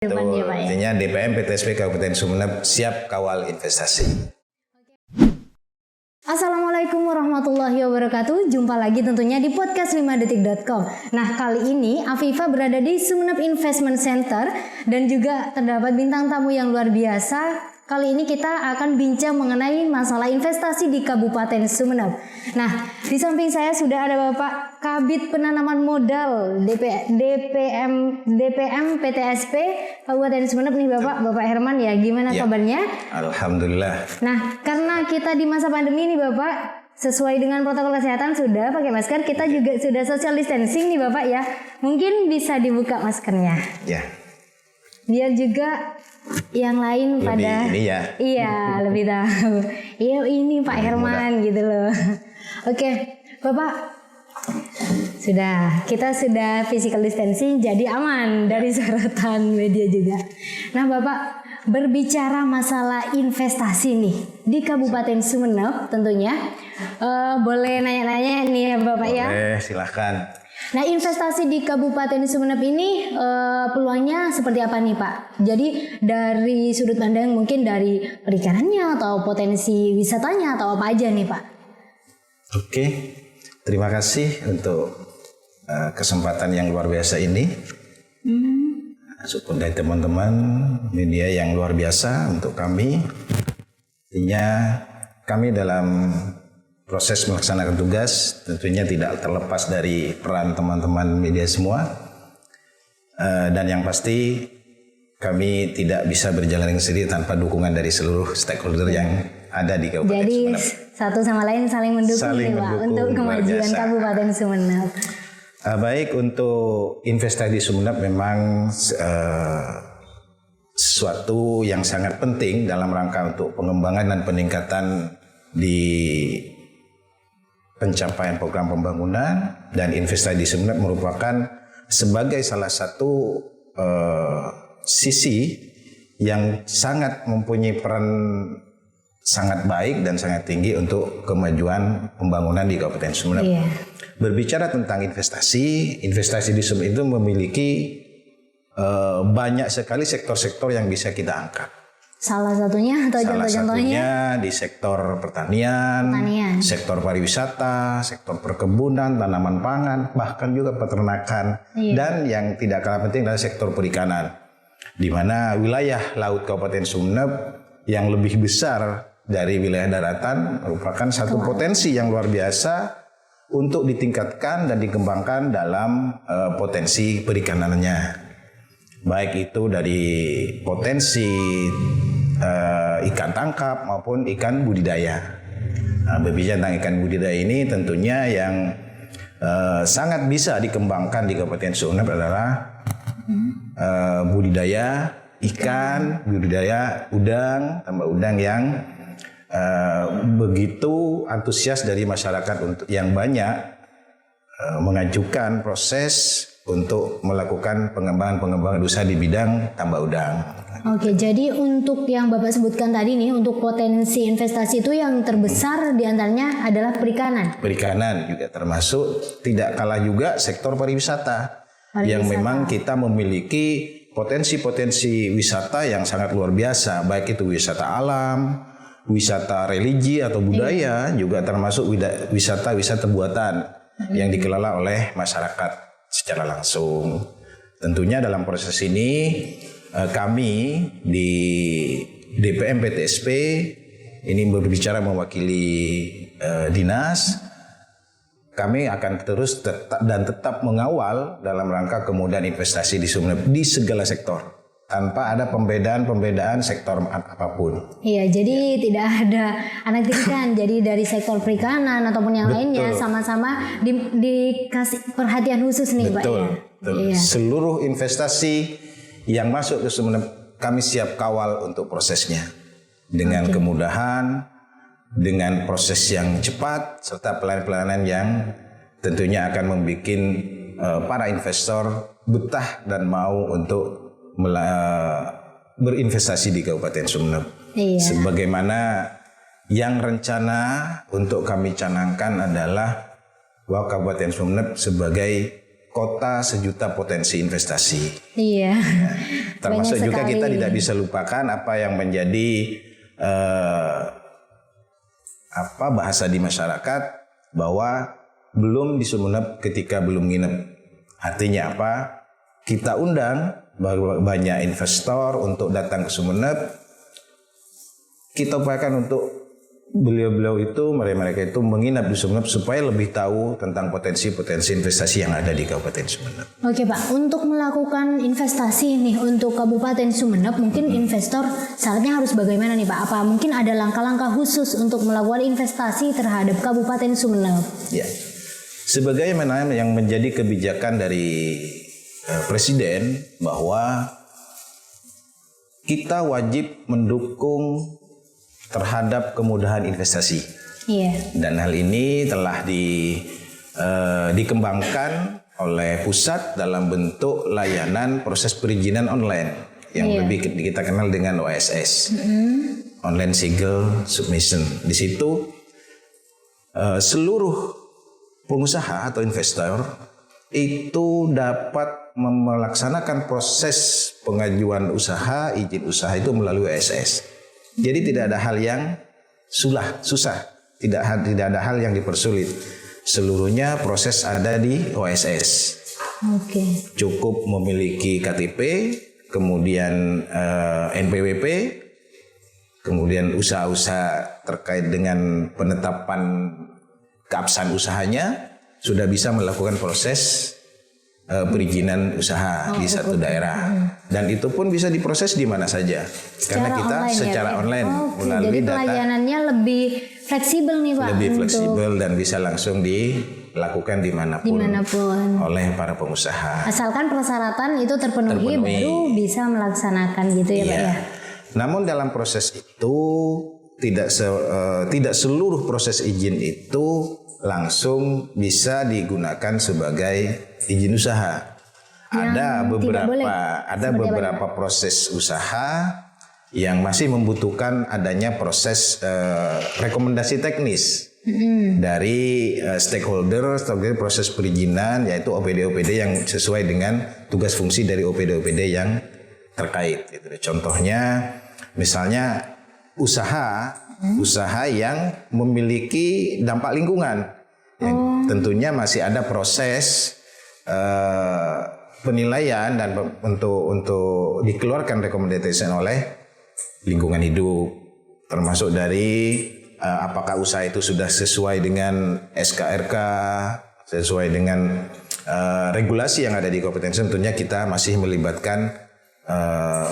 Depannya, Pak, ya? Artinya DPM PTSP Kabupaten Sumeneb siap kawal investasi. Assalamualaikum warahmatullahi wabarakatuh. Jumpa lagi tentunya di podcast 5detik.com. Nah, kali ini Afifa berada di Sumeneb Investment Center dan juga terdapat bintang tamu yang luar biasa. Kali ini kita akan bincang mengenai masalah investasi di Kabupaten Sumeneb. Nah, di samping saya sudah ada Bapak Kabid Penanaman Modal DPM PTSP Kabupaten Sumeneb nih Bapak Herman ya. Gimana kabarnya? Alhamdulillah. Nah, karena kita di masa pandemi nih Bapak, sesuai dengan protokol kesehatan sudah pakai masker, kita juga sudah social distancing nih Bapak ya. Mungkin bisa dibuka maskernya. Ya. Biar juga yang lain Lebih pada ini ya. Iya, lebih tahu. Iya, ini Pak Herman gitu loh. Oke, Bapak. Kita sudah physical distancing jadi aman dari sorotan media juga. Nah, Bapak, berbicara masalah investasi nih di Kabupaten Sumeneb tentunya. Boleh nanya-nanya nih ya Bapak ya. Boleh, silahkan. Nah, investasi di Kabupaten Sumeneb ini peluangnya seperti apa nih Pak? Jadi dari sudut pandang mungkin dari perikanannya atau potensi wisatanya atau apa aja nih Pak? Oke, terima kasih untuk kesempatan yang luar biasa ini. Support dari teman-teman media yang luar biasa untuk kami. Artinya kami dalam proses melaksanakan tugas tentunya tidak terlepas dari peran teman-teman media semua, dan yang pasti kami tidak bisa berjalan sendiri tanpa dukungan dari seluruh stakeholder yang ada di Kabupaten Jadi Sumeneb. satu sama lain saling mendukung nih Pak untuk kemajuan Kabupaten Sumeneb. Baik, untuk investasi di Sumeneb memang sesuatu yang sangat penting dalam rangka untuk pengembangan dan peningkatan di pencapaian program pembangunan, dan investasi di Sumeneb merupakan sebagai salah satu sisi yang sangat mempunyai peran sangat baik dan sangat tinggi untuk kemajuan pembangunan di Kabupaten Sumeneb. Iya. Berbicara tentang investasi di Sumeneb itu memiliki banyak sekali sektor-sektor yang bisa kita angkat. Salah satunya atau contoh-contohnya di sektor pertanian, sektor pariwisata, sektor perkebunan, tanaman pangan, bahkan juga peternakan, dan yang tidak kalah penting adalah sektor perikanan, di mana wilayah laut Kabupaten Sumeneb yang lebih besar dari wilayah daratan merupakan satu potensi yang luar biasa untuk ditingkatkan dan dikembangkan dalam potensi perikanannya. Baik itu dari potensi ikan tangkap maupun ikan budidaya. Nah, berbicara tentang ikan budidaya ini tentunya yang sangat bisa dikembangkan di Kabupaten Sumeneb adalah budidaya ikan, budidaya udang, tambak udang yang begitu antusias dari masyarakat untuk yang banyak mengajukan proses untuk melakukan pengembangan usaha di bidang tambak udang. Oke, jadi untuk yang Bapak sebutkan tadi nih, untuk potensi investasi itu yang terbesar diantaranya adalah perikanan. Perikanan juga termasuk, tidak kalah juga sektor pariwisata. Yang memang kita memiliki potensi-potensi wisata yang sangat luar biasa, baik itu wisata alam, wisata religi atau budaya, juga termasuk wisata buatan yang dikelola oleh masyarakat secara langsung. Tentunya dalam proses ini kami di DPM PTSP ini berbicara mewakili dinas, kami akan terus tetap mengawal dalam rangka kemudahan investasi di Sumeneb di segala sektor tanpa ada pembedaan sektor apapun. Iya, jadi tidak ada anak tirikan. Jadi dari sektor perikanan ataupun yang lainnya sama-sama dikasih perhatian khusus nih Pak ya. Betul. Iya. Seluruh investasi yang masuk ke Sumeneb kami siap kawal untuk prosesnya dengan kemudahan, dengan proses yang cepat serta pelayanan yang tentunya akan membuat para investor betah dan mau untuk berinvestasi di Kabupaten Sumeneb. Iya. Sebagaimana yang rencana untuk kami canangkan adalah bahwa Kabupaten Sumeneb sebagai kota sejuta potensi investasi. Iya. Termasuk Banyak juga sekali. kita tidak bisa lupakan apa yang menjadi bahasa di masyarakat bahwa belum di Sumeneb ketika belum nginep. Artinya apa? Kita undang banyak investor untuk datang ke Sumeneb. Kita upayakan untuk beliau-beliau itu, mereka itu menginap di Sumeneb supaya lebih tahu tentang potensi-potensi investasi yang ada di Kabupaten Sumeneb. Oke Pak, untuk melakukan investasi nih untuk Kabupaten Sumeneb, mungkin investor syaratnya harus bagaimana nih Pak? Apa mungkin ada langkah-langkah khusus untuk melakukan investasi terhadap Kabupaten Sumeneb? Ya, sebagaimana yang menjadi kebijakan dari Presiden bahwa kita wajib mendukung terhadap kemudahan investasi. Iya. Dan hal ini telah dikembangkan oleh pusat dalam bentuk layanan proses perizinan online yang lebih kita kenal dengan OSS, Online Single Submission. Di situ seluruh pengusaha atau investor itu dapat melaksanakan proses pengajuan usaha, izin usaha itu melalui OSS. Jadi tidak ada hal yang susah, tidak ada hal yang dipersulit. Seluruhnya proses ada di OSS. Oke. Cukup memiliki KTP, kemudian NPWP, kemudian usaha-usaha terkait dengan penetapan keabsahan usahanya sudah bisa melakukan proses perizinan usaha di satu daerah, dan itu pun bisa diproses di mana saja karena kita secara online melalui jadi data. pelayanannya lebih fleksibel nih Pak, lebih fleksibel dan bisa langsung dilakukan dimanapun oleh para pengusaha. Asalkan persyaratan itu terpenuhi baru bisa melaksanakan gitu ya Pak ya. Namun dalam proses itu tidak seluruh proses izin itu langsung bisa digunakan sebagai izin usaha. Ada beberapa proses usaha yang masih membutuhkan adanya proses rekomendasi teknis dari stakeholder proses perizinan, yaitu OPD-OPD yang sesuai dengan tugas fungsi dari OPD-OPD yang terkait. Contohnya misalnya usaha yang memiliki dampak lingkungan, yang tentunya masih ada proses penilaian dan untuk dikeluarkan rekomendasi oleh lingkungan hidup, termasuk dari apakah usaha itu sudah sesuai dengan SKRK, sesuai dengan regulasi yang ada di Kabupaten. Tentunya kita masih melibatkan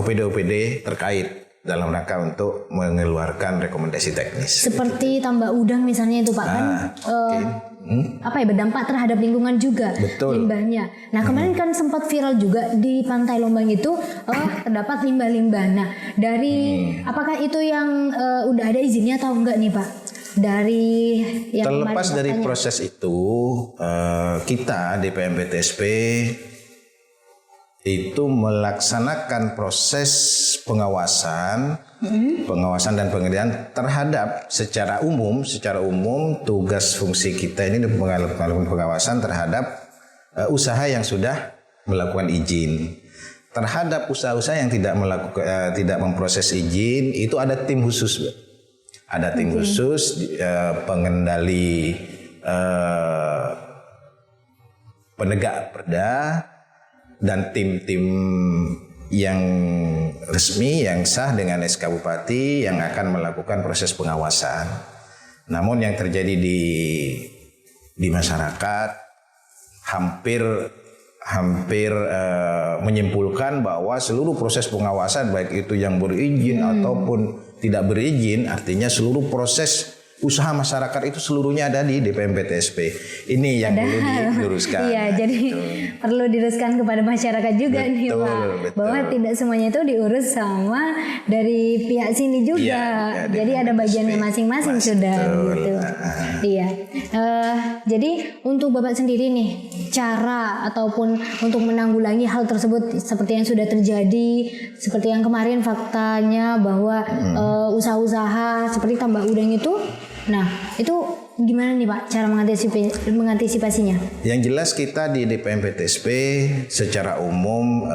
OPD-OPD terkait dalam rangka untuk mengeluarkan rekomendasi teknis. Seperti tambak udang misalnya itu Pak, berdampak terhadap lingkungan juga. Betul. Limbahnya. Nah kemarin kan sempat viral juga di Pantai Lombang itu terdapat limbah-limbah. Nah dari apakah itu yang udah ada izinnya atau enggak nih Pak? Dari yang terlepas dari proses itu, kita DPMPTSP itu melaksanakan proses pengawasan dan pengendalian terhadap secara umum tugas fungsi kita ini melakukan pengawasan terhadap usaha yang sudah melakukan izin. Terhadap usaha-usaha yang tidak memproses izin itu ada tim khusus. Ada tim khusus pengendali penegak perda dan tim-tim yang resmi yang sah dengan SK Bupati yang akan melakukan proses pengawasan. Namun yang terjadi di masyarakat hampir menyimpulkan bahwa seluruh proses pengawasan baik itu yang berizin ataupun tidak berizin, artinya seluruh proses usaha masyarakat itu seluruhnya ada di DPMPTSP. Ini yang perlu diluruskan. Iya, jadi perlu diluruskan kepada masyarakat juga nih Pak, bahwa tidak semuanya itu diurus sama dari pihak sini juga. Ya, jadi ada bagiannya masing-masing sudah gitu. Iya. Jadi untuk Bapak sendiri nih, cara ataupun untuk menanggulangi hal tersebut seperti yang sudah terjadi, seperti yang kemarin faktanya bahwa usaha-usaha seperti tambak udang itu, nah itu gimana nih Pak cara mengantisipasinya? Yang jelas kita di DPM PTSP secara umum,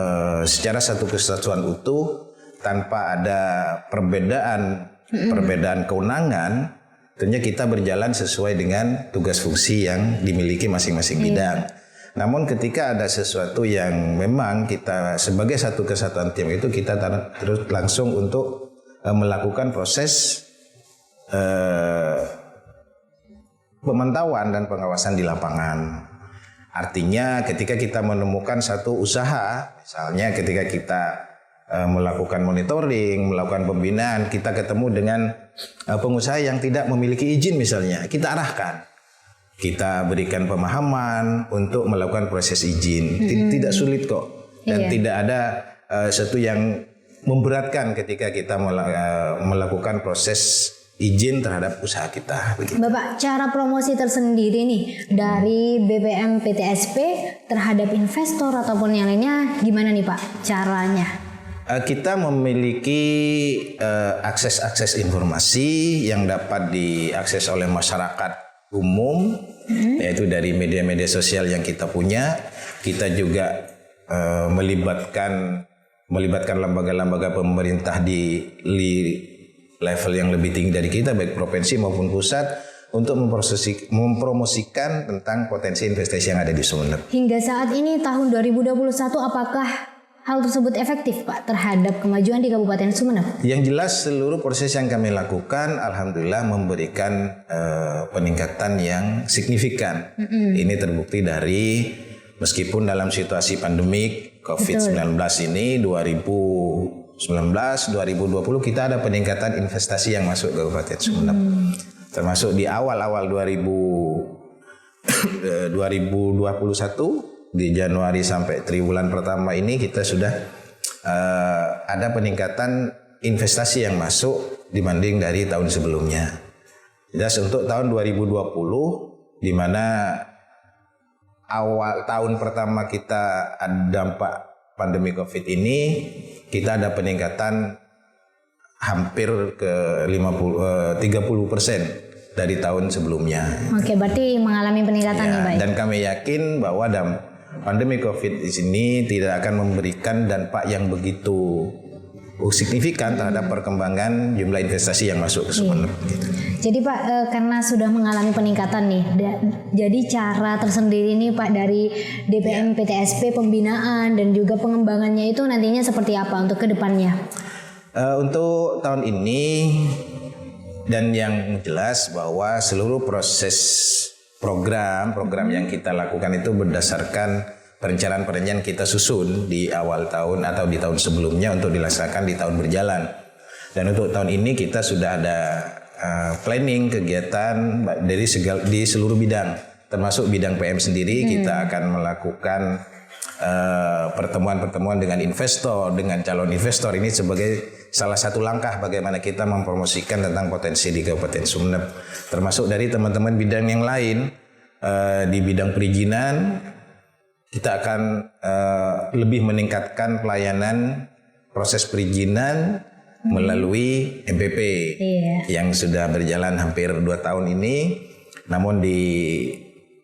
secara satu kesatuan utuh tanpa ada perbedaan kewenangan, tentunya kita berjalan sesuai dengan tugas fungsi yang dimiliki masing-masing bidang. Namun ketika ada sesuatu yang memang kita sebagai satu kesatuan tim itu kita terus langsung untuk melakukan proses pemantauan dan pengawasan di lapangan. Artinya ketika kita menemukan satu usaha, misalnya ketika kita melakukan monitoring, melakukan pembinaan, kita ketemu dengan pengusaha yang tidak memiliki izin misalnya, kita arahkan. Kita berikan pemahaman untuk melakukan proses izin. Tidak sulit kok. Dan tidak ada sesuatu yang memberatkan ketika kita melakukan proses izin terhadap usaha kita. Begitu. Bapak, cara promosi tersendiri nih dari BPM PTSP terhadap investor ataupun yang lainnya gimana nih Pak caranya? Kita memiliki akses informasi yang dapat diakses oleh masyarakat umum, yaitu dari media-media sosial yang kita punya. Kita juga melibatkan lembaga-lembaga pemerintah di level yang lebih tinggi dari kita, baik provinsi maupun pusat, untuk mempromosikan tentang potensi investasi yang ada di Sumeneb. Hingga saat ini tahun 2021, apakah hal tersebut efektif Pak terhadap kemajuan di Kabupaten Sumeneb? Yang jelas seluruh proses yang kami lakukan alhamdulillah memberikan peningkatan yang signifikan. Ini terbukti dari meskipun dalam situasi pandemik COVID-19 ini 2019, 2020 kita ada peningkatan investasi yang masuk ke Kabupaten Sumeneb. Termasuk di awal-awal 2021 di Januari sampai triwulan pertama ini kita sudah ada peningkatan investasi yang masuk dibanding dari tahun sebelumnya. Jelas untuk tahun 2020 di mana awal tahun pertama kita ada dampak pandemi Covid ini, kita ada peningkatan hampir ke 30% dari tahun sebelumnya. Oke, berarti mengalami peningkatan nih Pak. Dan kami yakin bahwa pandemi Covid di sini tidak akan memberikan dampak yang begitu signifikan terhadap perkembangan jumlah investasi yang masuk ke Sumeneb. Jadi Pak, karena sudah mengalami peningkatan nih, jadi cara tersendiri nih Pak dari DPM PTSP pembinaan dan juga pengembangannya itu nantinya seperti apa untuk kedepannya? Untuk tahun ini dan yang jelas bahwa seluruh proses program yang kita lakukan itu berdasarkan perencanaan kita susun di awal tahun atau di tahun sebelumnya untuk dilaksanakan di tahun berjalan. Dan untuk tahun ini kita sudah ada planning kegiatan di seluruh bidang, termasuk bidang PM sendiri. Kita akan melakukan pertemuan-pertemuan dengan investor, dengan calon investor. Ini sebagai salah satu langkah bagaimana kita mempromosikan tentang potensi di Kabupaten Sumeneb, termasuk dari teman-teman bidang yang lain. Di bidang perizinan kita akan lebih meningkatkan pelayanan proses perizinan melalui MPP yang sudah berjalan hampir 2 tahun ini. Namun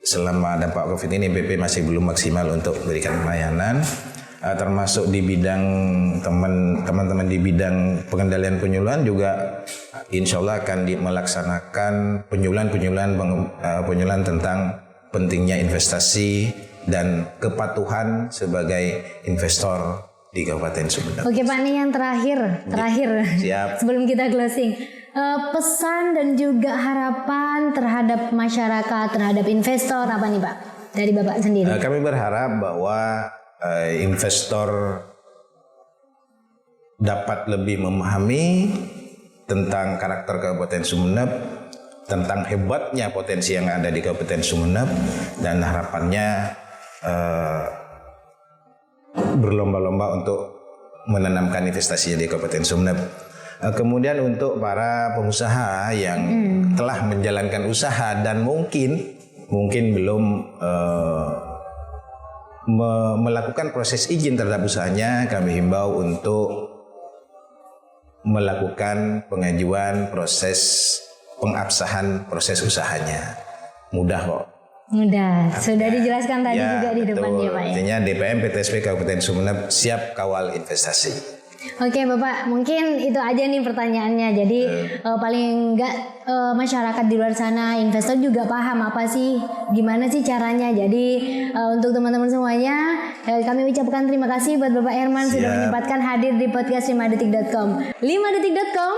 selama dampak Covid ini MPP masih belum maksimal untuk memberikan pelayanan, termasuk di bidang teman-teman di bidang pengendalian penyuluhan juga insya Allah akan melaksanakan penyuluhan tentang pentingnya investasi dan kepatuhan sebagai investor di Kabupaten Sumeneb. Oke Pak, nih yang terakhir Siap. Sebelum kita closing, pesan dan juga harapan terhadap masyarakat, terhadap investor apa nih Pak dari Bapak sendiri? Kami berharap bahwa investor dapat lebih memahami tentang karakter Kabupaten Sumeneb, tentang hebatnya potensi yang ada di Kabupaten Sumeneb, dan harapannya berlomba-lomba untuk menanamkan investasi di Kabupaten Sumeneb. Kemudian untuk para pengusaha yang telah menjalankan usaha dan mungkin belum melakukan proses izin terhadap usahanya, kami himbau untuk melakukan pengajuan proses pengabsahan proses usahanya. Mudah kok. Mudah, sudah dijelaskan tadi juga di betul. depannya Pak ya. Artinya DPM PTSP Kabupaten Sumeneb siap kawal investasi. Oke Bapak, mungkin itu aja nih pertanyaannya. Jadi paling enggak masyarakat di luar sana, investor juga paham apa sih, gimana sih caranya. Jadi untuk teman-teman semuanya, kami ucapkan terima kasih buat Bapak Herman sudah menyempatkan hadir di podcast 5detik.com. 5detik.com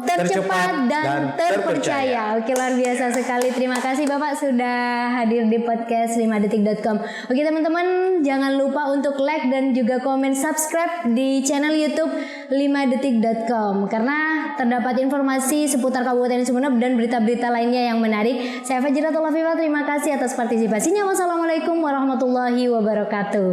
tercepat dan terpercaya. Oke, luar biasa sekali. Terima kasih Bapak sudah hadir di podcast 5detik.com. Oke teman-teman, jangan lupa untuk like dan juga komen subscribe di channel YouTube 5detik.com karena terdapat informasi seputar Kabupaten Sumeneb dan berita-berita lainnya yang menarik. Saya Fajratul Afifah, terima kasih atas partisipasinya. Wassalamualaikum warahmatullahi wabarakatuh.